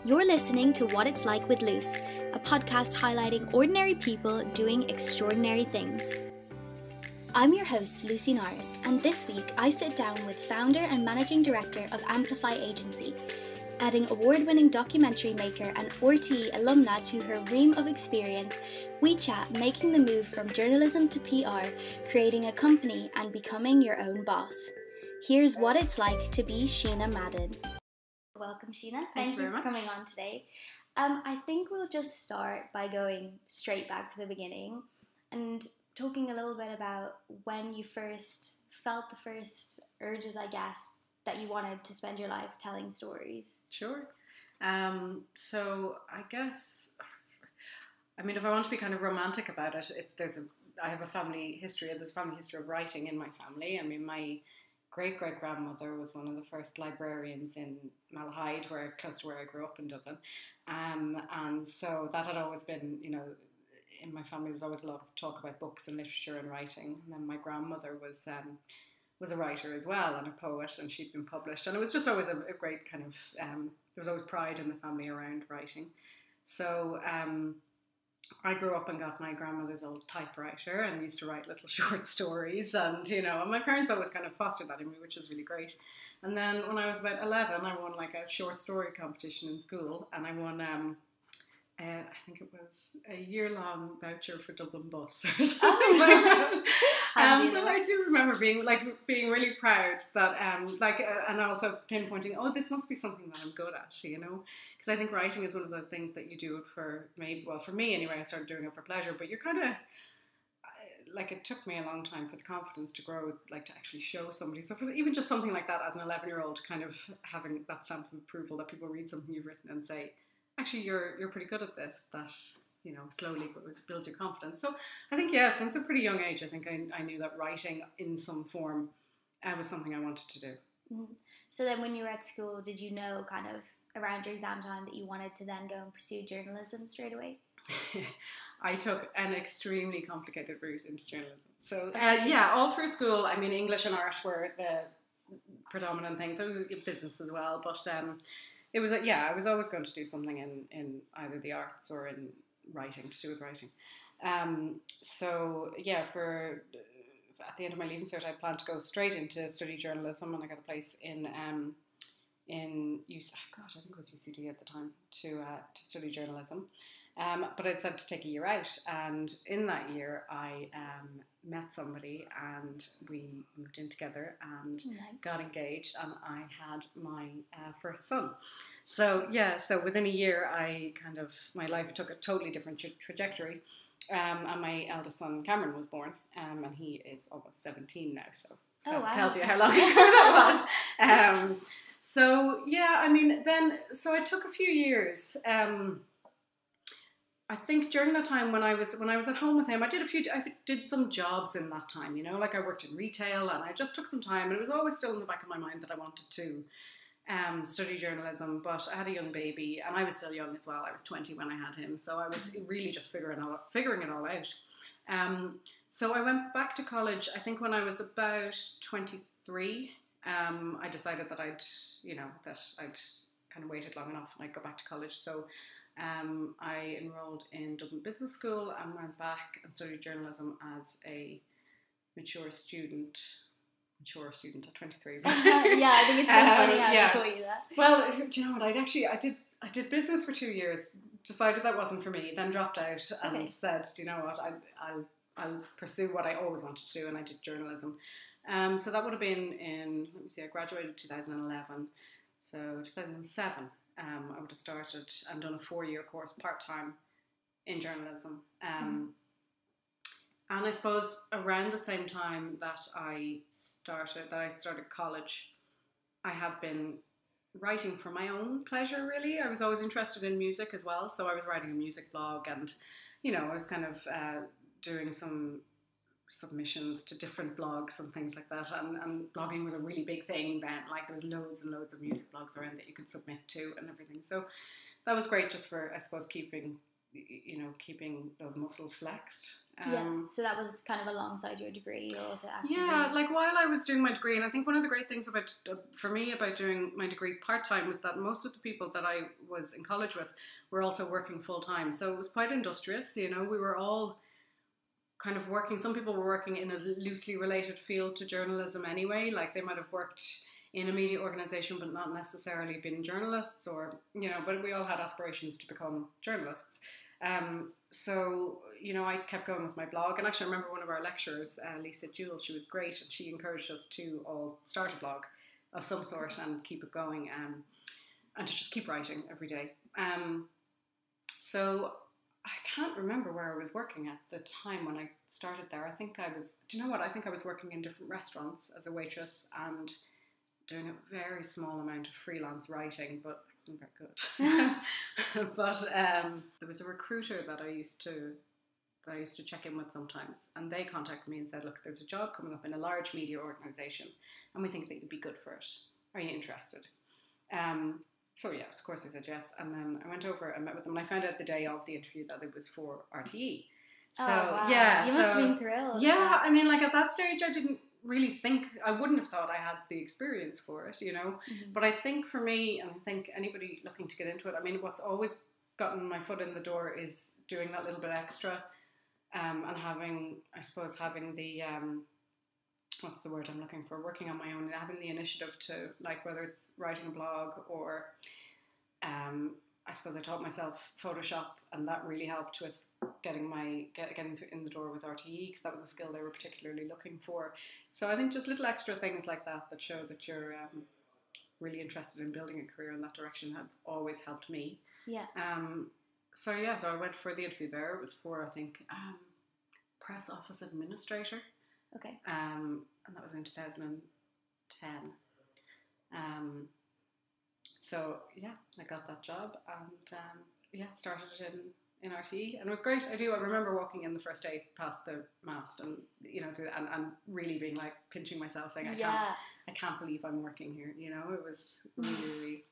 You're listening to What It's Like with Luce, a podcast highlighting ordinary people doing extraordinary things. I'm your host, Lucy Norris, and this week I sit down with founder and managing director of Amplify Agency, adding award-winning documentary maker and RT alumna to her ream of experience. We chat making the move from journalism to PR, creating a company and becoming your own boss. Here's what it's like to be Sheena Madden. Welcome, Sheena. Thank you for coming on today. I think we'll just start by going straight back to the beginning and talking a little bit about when you first felt the first urges, I guess, that you wanted to spend your life telling stories. Sure. So I guess, if I want to be kind of romantic about it, I have a family history. There's a family history of writing in my family. My great-great-grandmother was one of the first librarians in Malahide, close to where I grew up in Dublin. And so that had always been, in my family, there was always a lot of talk about books and literature and writing. And then my grandmother was a writer as well and a poet, and she'd been published. And it was just always a great kind of, there was always pride in the family around writing. So I grew up and got my grandmother's old typewriter and used to write little short stories, and my parents always kind of fostered that in me, which was really great. And then when I was about 11, I won like a short story competition in school, and I won I think it was a year-long voucher for Dublin Bus or something like that. But I do remember being really proud that and also pinpointing, this must be something that I'm good at, because I think writing is one of those things that you do it for me anyway. I started doing it for pleasure, but you're kind of it took me a long time for the confidence to grow, to actually show somebody. So for even just something like that as an 11-year-old, kind of having that stamp of approval that people read something you've written and say, actually, you're pretty good at this, that, slowly builds your confidence. So I think, since a pretty young age, I think I knew that writing in some form was something I wanted to do. Mm-hmm. So then when you were at school, did you know kind of around your exam time that you wanted to then go and pursue journalism straight away? I took an extremely complicated route into journalism. So all through school, English and art were the predominant things. So business as well, but it was I was always going to do something in either the arts or in writing, to do with writing. For at the end of my leaving cert, I planned to go straight into study journalism, and I got a place in I think it was UCD at the time to study journalism. But I decided to take a year out, and in that year I met somebody, and we moved in together and got engaged, and I had my first son. So within a year my life took a totally different trajectory, and my eldest son Cameron was born, and he is almost 17 now, so that tells you how long ago that was. So I took a few years. I think during that time when I was at home with him, I did some jobs in that time, I worked in retail, and I just took some time, and it was always still in the back of my mind that I wanted to study journalism, but I had a young baby, and I was still young as well. I was 20 when I had him, so I was really just figuring it all out. So I went back to college, I think when I was about 23. I decided that I'd kind of waited long enough and I'd go back to college. So I enrolled in Dublin Business School and went back and studied journalism as a mature student at 23. I think it's so funny how they call you that. Well, do you know what? I did business for 2 years, decided that wasn't for me, then dropped out and said, do you know what? I'll pursue what I always wanted to do, and I did journalism. So that would have been I graduated in 2011. So 2007. I would have started and done a 4-year course part-time in journalism. And I suppose around the same time that I started college, I had been writing for my own pleasure, really. I was always interested in music as well, so I was writing a music blog, and I was kind of doing some submissions to different blogs and things like that, and blogging was a really big thing then. There was loads and loads of music blogs around that you could submit to and everything, so that was great just for, I suppose, keeping keeping those muscles flexed. So that was kind of alongside your degree, or was it actively? Yeah, like while I was doing my degree, and I think one of the great things for me about doing my degree part-time was that most of the people that I was in college with were also working full-time. So it was quite industrious, we were all kind of working. Some people were working in a loosely related field to journalism anyway, like they might have worked in a media organisation but not necessarily been journalists, or, but we all had aspirations to become journalists. So, I kept going with my blog, and actually I remember one of our lecturers, Lisa Jewell, she was great, and she encouraged us to all start a blog of some sort and keep it going, and to just keep writing every day. So I can't remember where I was working at the time when I started there. I think I was working in different restaurants as a waitress and doing a very small amount of freelance writing, but it wasn't very good. But there was a recruiter that I used to check in with sometimes, and they contacted me and said, look, there's a job coming up in a large media organisation and we think that you'd be good for it. Are you interested? So yeah, of course I said yes, and then I went over and met with them, and I found out the day of the interview that it was for RTE. So wow. Yeah, you must have been thrilled. Yeah, I mean, like at that stage I didn't really think, I wouldn't have thought I had the experience for it, but I think for me, and I think anybody looking to get into it, I mean, what's always gotten my foot in the door is doing that little bit extra, and having the what's the word I'm looking for, working on my own and having the initiative to, like, whether it's writing a blog or I suppose I taught myself Photoshop, and that really helped with getting in the door with RTE, because that was a skill they were particularly looking for. So I think just little extra things like that show that you're really interested in building a career in that direction have always helped me. Yeah. So I went for the interview there. It was for, I think, press office administrator. Okay. And that was in 2010. So yeah, I got that job, and started in RTE, and it was great. I remember walking in the first day past the mast, and and really being like pinching myself, saying, I can't believe I'm working here. It was really, really,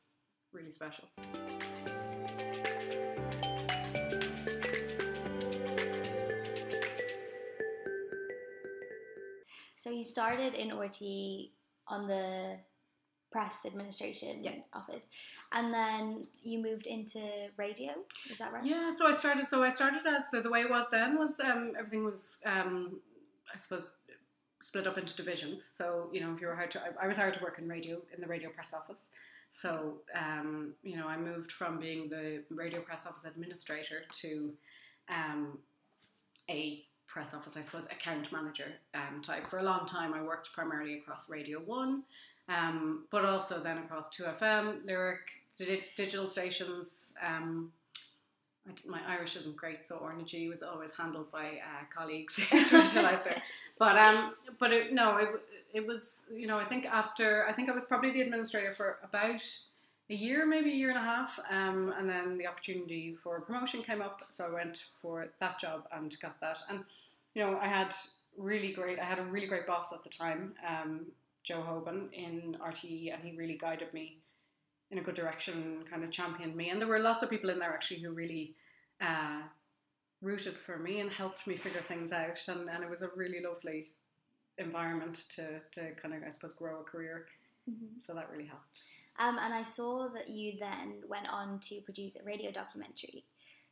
really special. So you started in RTE on the press administration office, and then you moved into radio, is that right? Yeah, so I started as the way it was then was everything was I suppose split up into divisions. So if you were I was hired to work in the radio press office. So I moved from being the radio press office administrator to a press office, I suppose, account manager type. For a long time I worked primarily across Radio 1, but also then across 2FM, Lyric, digital stations. My Irish isn't great, so Ornagy was always handled by colleagues out there. But it was, I think I was probably the administrator for about a year, maybe a year and a half, and then the opportunity for promotion came up, so I went for that job and got that. And I had a really great boss at the time, Joe Hoban in RTE, and he really guided me in a good direction, kind of championed me. And there were lots of people in there actually who really rooted for me and helped me figure things out, and it was a really lovely environment to kind of, I suppose, grow a career. Mm-hmm. So that really helped. And I saw that you then went on to produce a radio documentary.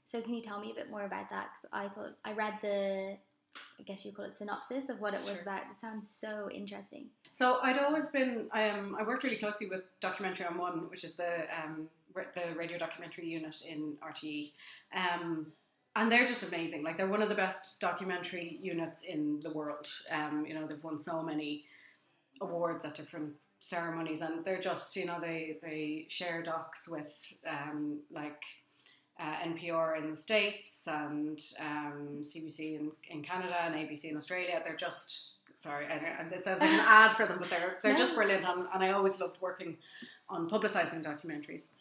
So can you tell me a bit more about that? Because I read I guess you call it synopsis of what it was about. It sounds so interesting. So I'd always been, I worked really closely with Documentary on One, which is the radio documentary unit in RTE. And they're just amazing. Like, they're one of the best documentary units in the world. They've won so many awards at different ceremonies, and they're just, they share docs with NPR in the States and CBC in Canada and ABC in Australia. They're just, and it sounds like an ad for them, but they're just brilliant, and I always loved working on publicising documentaries.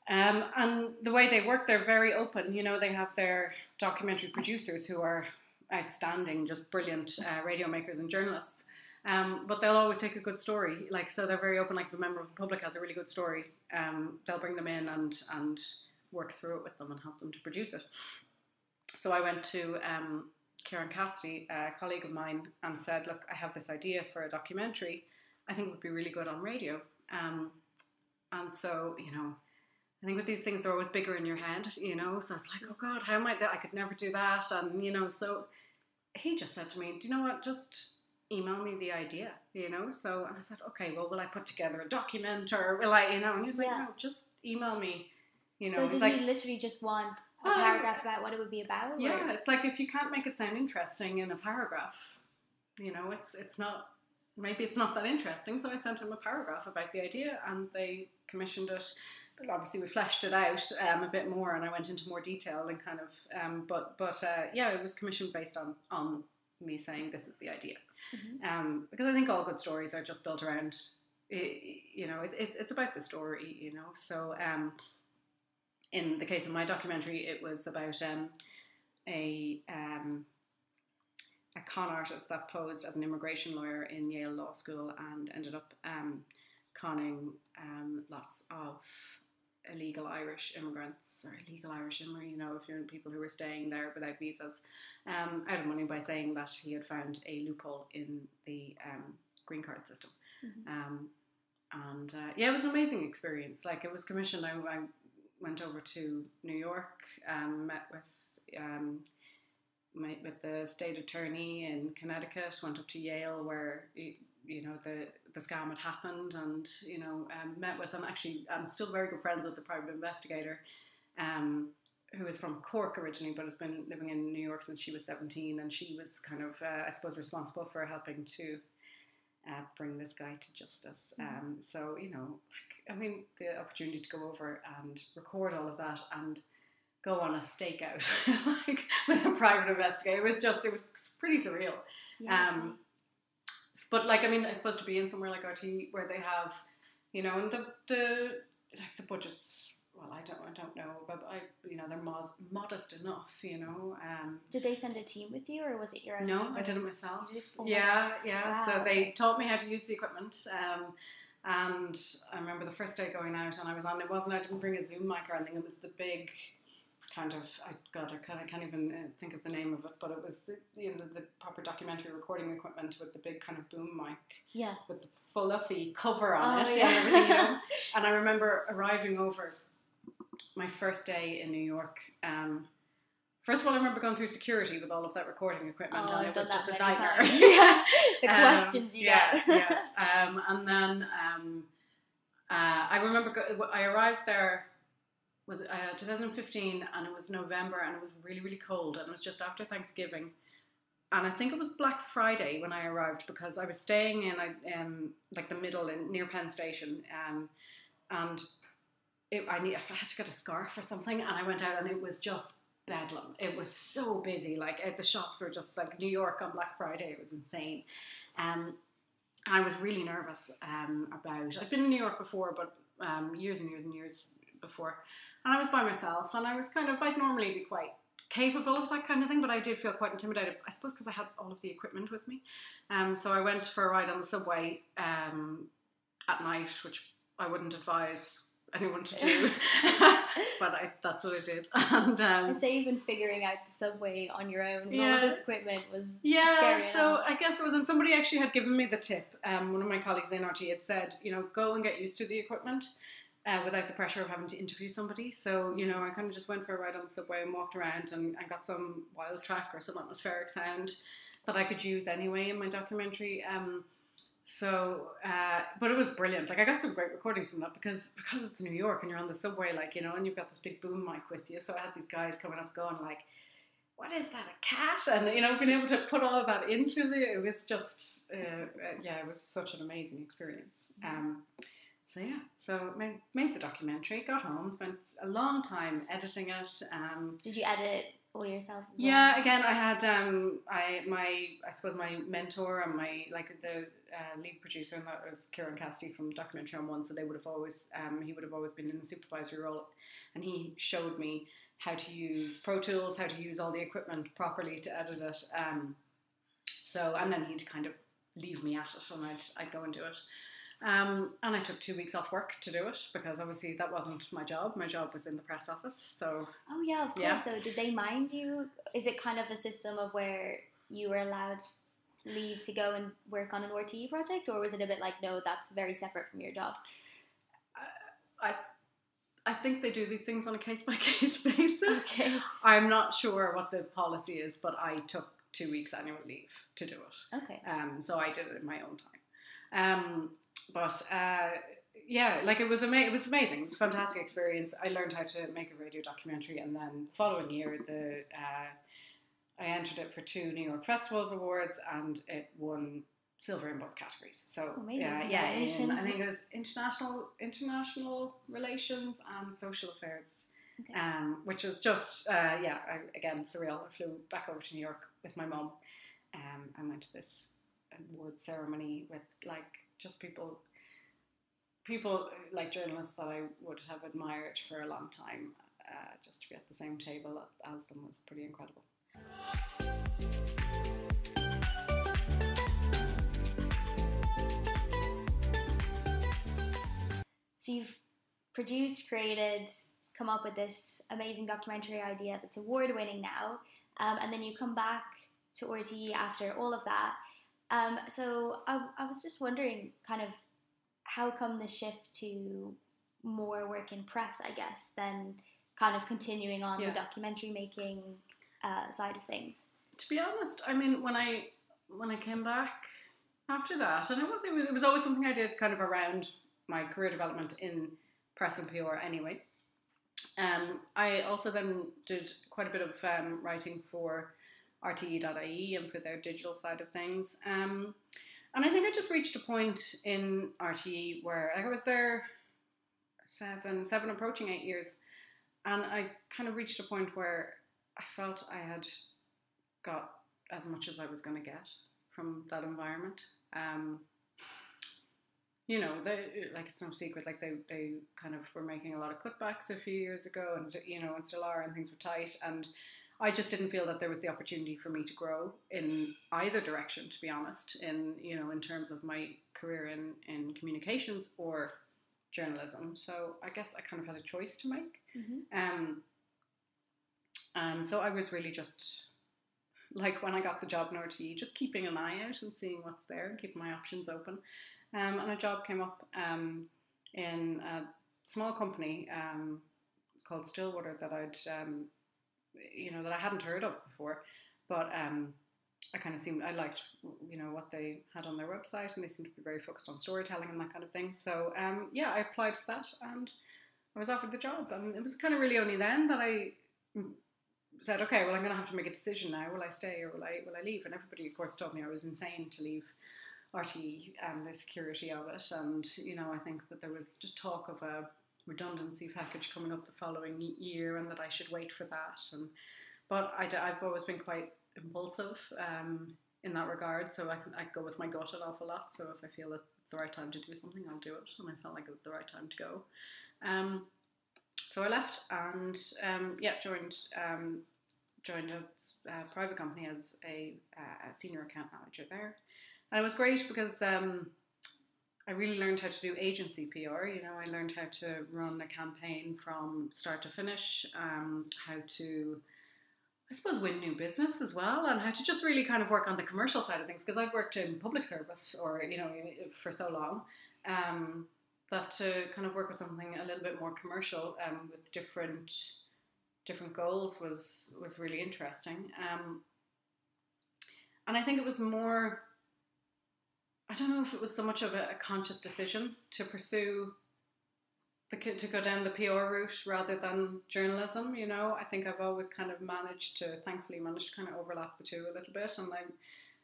And the way they work, they're very open. They have their documentary producers who are outstanding, just brilliant radio makers and journalists. But they'll always take a good story. So they're very open. Like, if a member of the public has a really good story, they'll bring them in and work through it with them and help them to produce it. So I went to Kieran Cassidy, a colleague of mine, and said, look, I have this idea for a documentary. I think it would be really good on radio. And so, you know, I think with these things, they're always bigger in your head, you know, so it's like, oh God, how am I could never do that. And, you know, so he just said to me, do you know what, just email me the idea, you know. So, and I said, okay, well, will I put together a document, or will I, you know, and he was like, no, just email me, you know. So did like, you literally just want a paragraph about what it would be about? Yeah, or? It's like, if you can't make it sound interesting in a paragraph, you know, it's not, maybe it's not that interesting. So I sent him a paragraph about the idea, and they commissioned it. But obviously we fleshed it out a bit more, and I went into more detail and kind of, yeah, it was commissioned based on me saying this is the idea. Because I think all good stories are just built around, you know, it's about the story, you know. So in the case of my documentary, it was about a con artist that posed as an immigration lawyer in Yale Law School and ended up conning lots of illegal Irish immigrants, or illegal Irish immigrants, you know, if you're people who were staying there without visas, out of money by saying that he had found a loophole in the green card system. Yeah, it was an amazing experience. Like, it was commissioned. I went over to New York, met with the state attorney in Connecticut, went up to Yale where, you know, the scam had happened, and, you know, met with them. Actually, I'm still very good friends with the private investigator, who is from Cork originally, but has been living in New York since she was 17, and she was kind of, I suppose, responsible for helping to bring this guy to justice. So, you know, I mean, the opportunity to go over and record all of that and go on a stakeout like with a private investigator, it was pretty surreal. But like, I mean, I suppose to be in somewhere like RT where they have, you know, and the budgets, well, I don't know, but you know, they're modest enough, you know. Did they send a team with you, or was it your own? No, I did it myself. You did it yeah. Wow, So they taught me how to use the equipment. And I remember the first day going out, and I didn't bring a Zoom mic or anything. It was the big kind of, I can't even think of the name of it, but it was the proper documentary recording equipment with the big kind of boom mic, with the fluffy cover on it, and everything, you know. And I remember arriving over my first day in New York. First of all, I remember going through security with all of that recording equipment, and it was just a nightmare. The questions you get. And then I remember I arrived there. Was 2015, and it was November, and it was really, really cold, and it was just after Thanksgiving, and I think it was Black Friday when I arrived, because I was staying in like the middle near Penn Station, and I had to get a scarf or something, and I went out, and it was just bedlam. It was so busy, like the shops were just like New York on Black Friday. It was insane. I was really nervous about. I'd been in New York before, but years and years and years before. And I was by myself, and I was kind of, I'd normally be quite capable of that kind of thing, but I did feel quite intimidated, I suppose, because I had all of the equipment with me. So I went for a ride on the subway at night, which I wouldn't advise anyone to do, but that's what I did. And I'd say even figuring out the subway on your own, all of this equipment was scary. So I guess it was, and somebody actually had given me the tip. One of my colleagues in RT had said, you know, go and get used to the equipment. Without the pressure of having to interview somebody. So, you know, I kind of just went for a ride on the subway and walked around and got some wild track or some atmospheric sound that I could use anyway in my documentary. But it was brilliant. Like, I got some great recordings from that because it's New York and you're on the subway, like, you know, and you've got this big boom mic with you. So I had these guys coming up going like, what is that, a cat? And, you know, being able to put all of that into it was just, it was such an amazing experience. So made the documentary, got home, spent a long time editing it. Did you edit all yourself as well? Yeah, again, I had I suppose my mentor and my the lead producer, and that was Kieran Cassidy from Documentary on One. So they would have always he would have always been in the supervisory role, and he showed me how to use Pro Tools, how to use all the equipment properly to edit it. And then he'd kind of leave me at it, and I'd go and do it. And I took 2 weeks off work to do it because obviously that wasn't my job. My job was in the press office. So oh yeah, of course. Yeah. So did they mind you? Is it kind of a system of where you were allowed leave to go and work on an RTE project, or was it a bit like, no, that's very separate from your job? I think they do these things on a case-by-case basis. Okay. I'm not sure what the policy is, but I took 2 weeks annual leave to do it. Okay. So I did it in my own time. Yeah, like it was amazing. It was a fantastic experience. I learned how to make a radio documentary, and then the following year, I entered it for 2 New York Festivals Awards, and it won silver in both categories. So amazing. yeah, I think it was international relations and social affairs, Okay. which was just again surreal. I flew back over to New York with my mum, and went to this award ceremony with like just people like journalists that I would have admired for a long time. Just to be at the same table as them was pretty incredible. So you've produced, created, come up with this amazing documentary idea that's award-winning now, and then you come back to RTE after all of that. So I was just wondering, kind of, how come the shift to more work in press, I guess, than kind of continuing on the documentary making side of things? To be honest, I mean, when I came back after that, and it was always something I did kind of around my career development in press and PR anyway. I also then did quite a bit of writing for RTE.ie and for their digital side of things. And I think I just reached a point in RTE where I was there 7 approaching 8 years, and I kind of reached a point where I felt I had got as much as I was going to get from that environment. You know, like it's no secret, like they kind of were making a lot of cutbacks a few years ago, and and still are, and things were tight, and I just didn't feel that there was the opportunity for me to grow in either direction, to be honest, in terms of my career in communications or journalism. So I guess I kind of had a choice to make. Mm-hmm. So I was really just, like, when I got the job in RTE, just keeping an eye out and seeing what's there and keeping my options open. And a job came up in a small company called Stillwater that that I hadn't heard of before, but I kind of I liked what they had on their website, and they seemed to be very focused on storytelling and that kind of thing. So I applied for that, and I was offered the job, and it was kind of really only then that I said, okay, well, I'm going to have to make a decision now. Will I stay or will I leave? And everybody, of course, told me I was insane to leave RTE and the security of it. And, I think that there was just talk of a redundancy package coming up the following year, and that I should wait for that. But I've always been quite impulsive in that regard, so I go with my gut an awful lot. So if I feel that it's the right time to do something, I'll do it. And I felt like it was the right time to go. So I left and joined a private company as a senior account manager there. And it was great because I really learned how to do agency PR. I learned how to run a campaign from start to finish, how to, I suppose, win new business as well, and how to just really kind of work on the commercial side of things, because I'd worked in public service for so long, that to kind of work with something a little bit more commercial with different goals was really interesting. And I think it was more, I don't know if it was so much of a conscious decision to pursue to go down the PR route rather than journalism. I think I've always kind of thankfully managed to kind of overlap the two a little bit, and I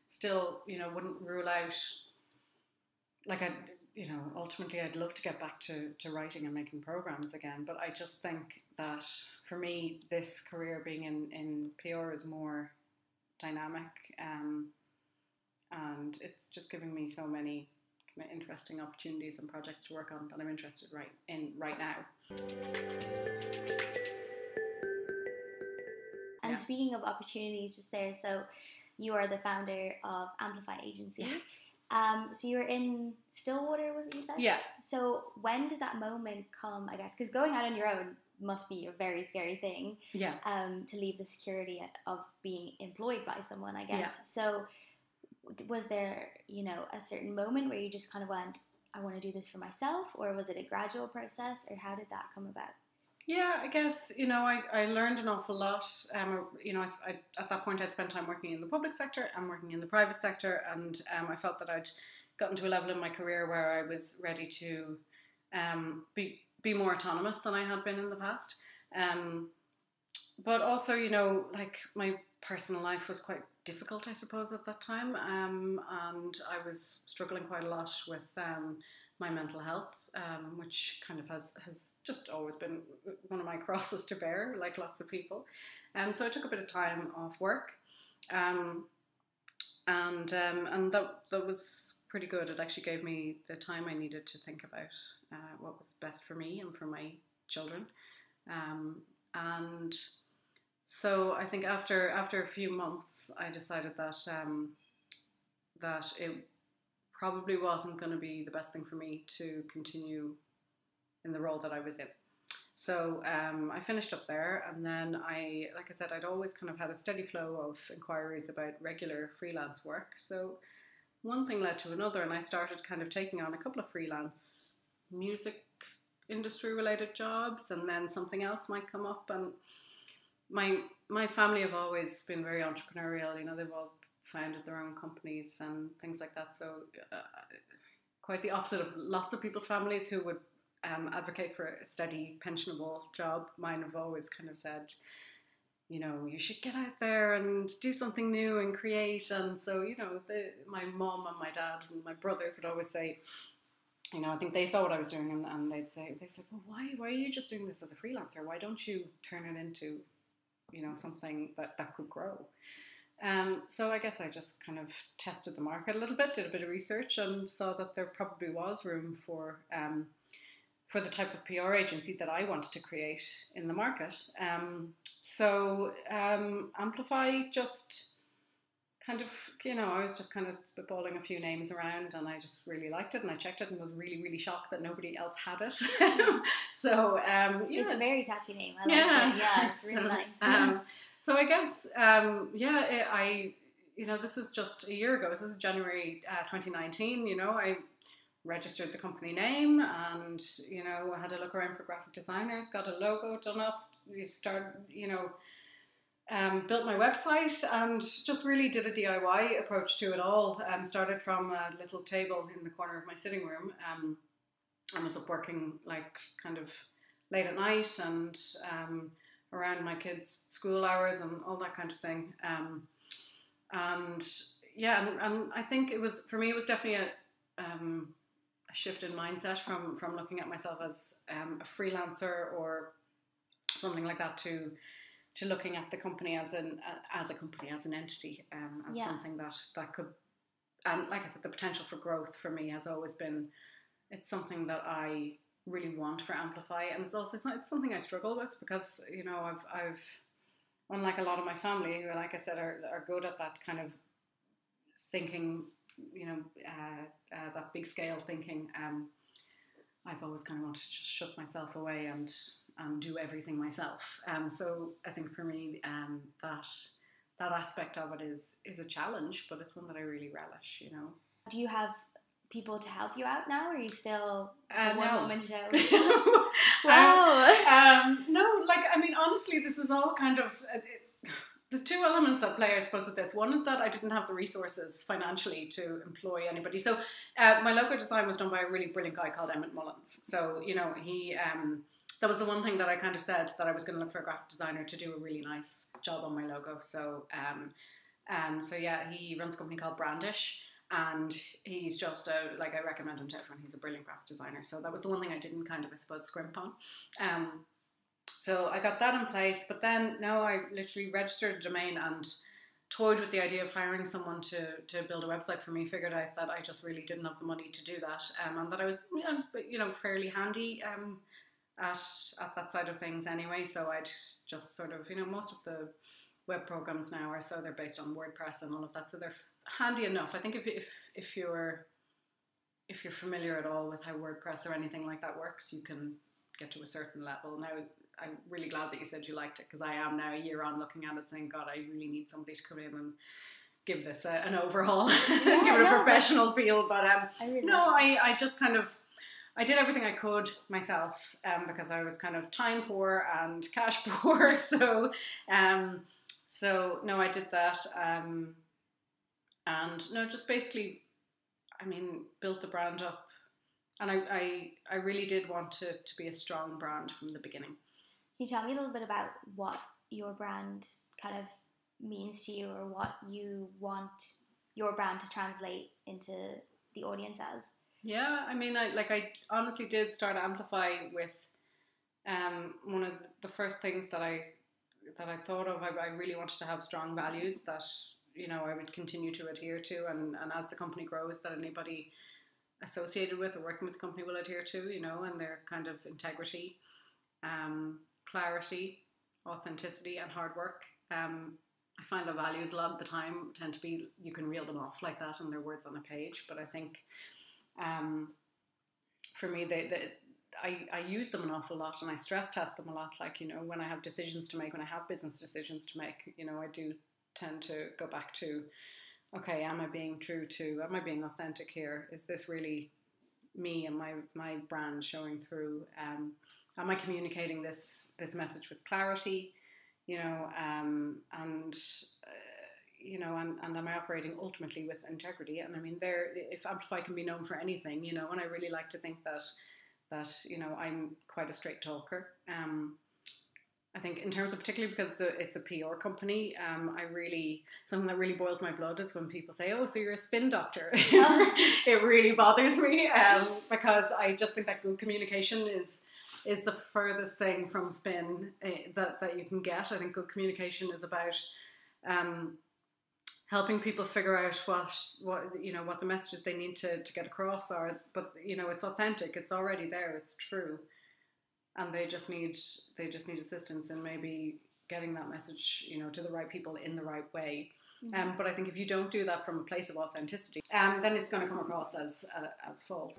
still, wouldn't rule out, like, ultimately I'd love to get back to writing and making programs again, but I just think that for me, this career being in PR is more dynamic, and it's just giving me so many kind of interesting opportunities and projects to work on that I'm interested right now. And speaking of opportunities just there, so you are the founder of Amplify Agency. So you were in Stillwater, was it you said? Yeah. So when did that moment come, I guess? Because going out on your own must be a very scary thing. Yeah. To leave the security of being employed by someone, I guess. Yeah. So was there, a certain moment where you just kind of went, I want to do this for myself? Or was it a gradual process? Or how did that come about? Yeah, I guess, I learned an awful lot. At that point I'd spent time working in the public sector and working in the private sector, and I felt that I'd gotten to a level in my career where I was ready to be more autonomous than I had been in the past. But also, my personal life was quite difficult, I suppose, at that time, and I was struggling quite a lot with my mental health, which kind of has just always been one of my crosses to bear, like lots of people. So I took a bit of time off work, and that was pretty good. It actually gave me the time I needed to think about what was best for me and for my children. And so I think after a few months, I decided that it probably wasn't going to be the best thing for me to continue in the role that I was in. So I finished up there, and then like I said, I'd always kind of had a steady flow of inquiries about regular freelance work. So one thing led to another, and I started kind of taking on a couple of freelance music industry related jobs, and then something else might come up. And my family have always been very entrepreneurial. They've all founded their own companies and things like that. So quite the opposite of lots of people's families who would advocate for a steady pensionable job. Mine have always kind of said, you should get out there and do something new and create. And so, my mom and my dad and my brothers would always say, I think they saw what I was doing, and they said, well, why are you just doing this as a freelancer? Why don't you turn it into, something that could grow? So I guess I just kind of tested the market a little bit, did a bit of research, and saw that there probably was room for the type of PR agency that I wanted to create in the market. So Amplify just kind of, I was just kind of spitballing a few names around, and I just really liked it, and I checked it and was really, really shocked that nobody else had it. So yeah. It's a very catchy name. I like it. Yeah, it's really nice. So I guess, this was just a year ago. This is January 2019. I registered the company name, and I had to look around for graphic designers, got a logo done up, built my website, and just really did a DIY approach to it all. Started from a little table in the corner of my sitting room, and was up working like kind of late at night and around my kids' school hours and all that kind of thing. And I think it was definitely a shift in mindset from looking at myself as a freelancer or something like that to looking at the company as a company, as an entity, as something that could, and like I said, the potential for growth for me has always been, it's something that I really want for Amplify, and it's something I struggle with because I've unlike a lot of my family who, like I said, are good at that kind of thinking, that big scale thinking. I've always kind of wanted to just shut myself away and do everything myself. So I think for me, that aspect of it is a challenge, but it's one that I really relish. Do you have people to help you out now, or are you still a one-woman show? Wow. No, honestly, this is all kind of... there's two elements at play, I suppose, with this. One is that I didn't have the resources financially to employ anybody. So my logo design was done by a really brilliant guy called Emmett Mullins. So, he... that was the one thing that I kind of said, that I was going to look for a graphic designer to do a really nice job on my logo. So, he runs a company called Brandish, and he's just I recommend him to everyone. He's a brilliant graphic designer. So that was the one thing I didn't kind of, I suppose, scrimp on. So I got that in place, but then I literally registered a domain and toyed with the idea of hiring someone to build a website for me. Figured out that I just really didn't have the money to do that, and that I was fairly handy at that side of things anyway. So I'd just sort of, most of the web programs now are, so they're based on WordPress and all of that, so they're handy enough. I think if if you're familiar at all with how WordPress or anything like that works, you can get to a certain level. Now, I'm really glad that you said you liked it, because I am now a year on looking at it saying, God, I really need somebody to come in and give this an overhaul, give it a professional feel. But I just kind of, I did everything I could myself, because I was kind of time poor and cash poor. So no, I did that. And no, just basically, I mean, built the brand up. And I really did want it to be a strong brand from the beginning. Can you tell me a little bit about what your brand kind of means to you, or what you want your brand to translate into the audience as? Yeah, I mean, I honestly did start Amplify with one of the first things that I thought of. I really wanted to have strong values that, you know, I would continue to adhere to, and as the company grows, that anybody associated with or working with the company will adhere to, you know, and their kind of integrity, clarity, authenticity, and hard work. I find the values a lot of the time tend to be, you can reel them off like that and they're words on a page, but I think for me, I use them an awful lot, and I stress test them a lot. Like, you know, when I have decisions to make, when I have business decisions to make, you know, I do tend to go back to, okay, am I being authentic here? Is this really me and my brand showing through? Am I communicating this message with clarity? You know, you know, and am I operating ultimately with integrity? And I mean, if Amplify can be known for anything, you know, and I really like to think that you know, I'm quite a straight talker. I think in terms of, particularly because it's a PR company, something that really boils my blood is when people say, oh, so you're a spin doctor. It really bothers me, because I just think that good communication is the furthest thing from spin that you can get. I think good communication is about helping people figure out what the messages they need to get across are. But, you know, it's authentic, it's already there, it's true. And they just need assistance in maybe getting that message, you know, to the right people in the right way. Mm-hmm. But I think if you don't do that from a place of authenticity, then it's going to come across as false.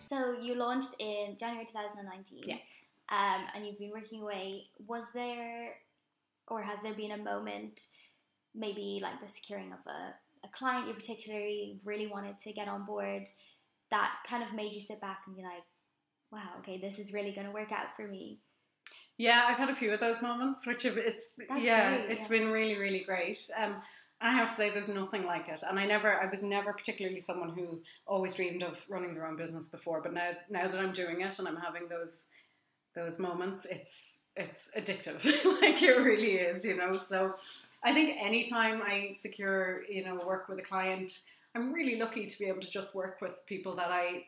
So you launched in January 2019. Yeah. And you've been working away. Was there, or has there been a moment, maybe like the securing of a client you particularly really wanted to get on board, that kind of made you sit back and be like, wow, okay, this is really going to work out for me? Yeah, I've had a few of those moments, which it's been really, really great. I have to say, there's nothing like it. And I was never particularly someone who always dreamed of running their own business before. But now that I'm doing it and I'm having those moments, it's addictive. Like, it really is, you know. So I think anytime I secure, you know, work with a client, I'm really lucky to be able to just work with people that I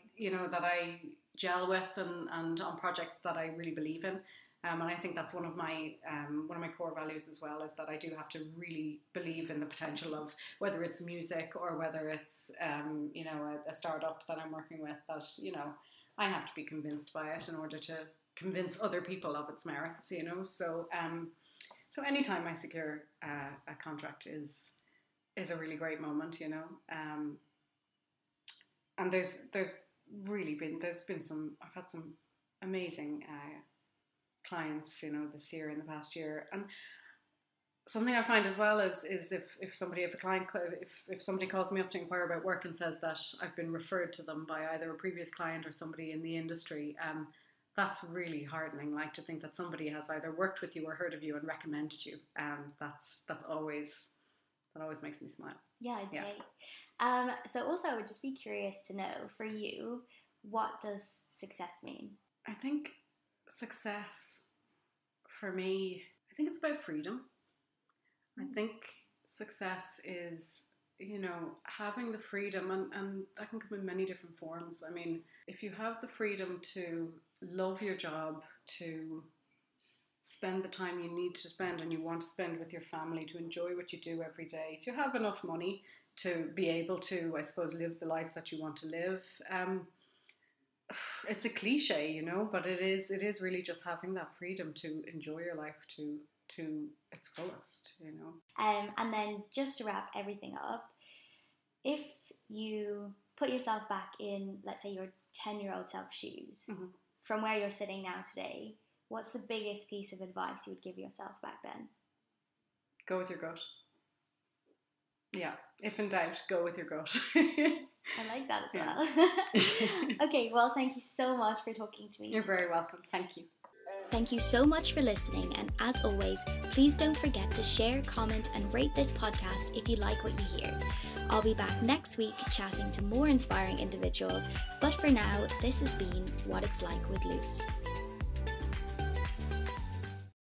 gel with and on projects that I really believe in. And I think that's one of my core values as well, is that I do have to really believe in the potential of, whether it's music or whether it's you know, a startup that I'm working with, that, you know, I have to be convinced by it in order to convince other people of its merits, you know. So anytime I secure a contract is a really great moment, you know. And there's been some, I've had some amazing clients, you know, this year, in the past year. And something I find as well is if somebody calls me up to inquire about work and says that I've been referred to them by either a previous client or somebody in the industry, that's really heartening. Like, to think that somebody has either worked with you or heard of you and recommended you. That always makes me smile. Yeah, I'd say. So also, I would just be curious to know, for you, what does success mean? I think success for me, I think it's about freedom. I think success is, you know, having the freedom, and that can come in many different forms. I mean, if you have the freedom to love your job, to spend the time you need to spend and you want to spend with your family, to enjoy what you do every day, to have enough money to be able to, I suppose, live the life that you want to live. It's a cliche, you know, but it is really just having that freedom to enjoy your life, to to its fullest, you know. And then just to wrap everything up, if you put yourself back in, let's say, your 10-year-old self shoes, from where you're sitting now today, what's the biggest piece of advice you would give yourself back then? Go with your gut. Yeah, if in doubt, go with your gut. I like that as well. Okay, well, thank you so much for talking to me. You're very welcome. Thank you. Thank you so much for listening, and as always, please don't forget to share, comment and rate this podcast if you like what you hear. I'll be back next week chatting to more inspiring individuals, but for now, this has been What It's Like with Luce.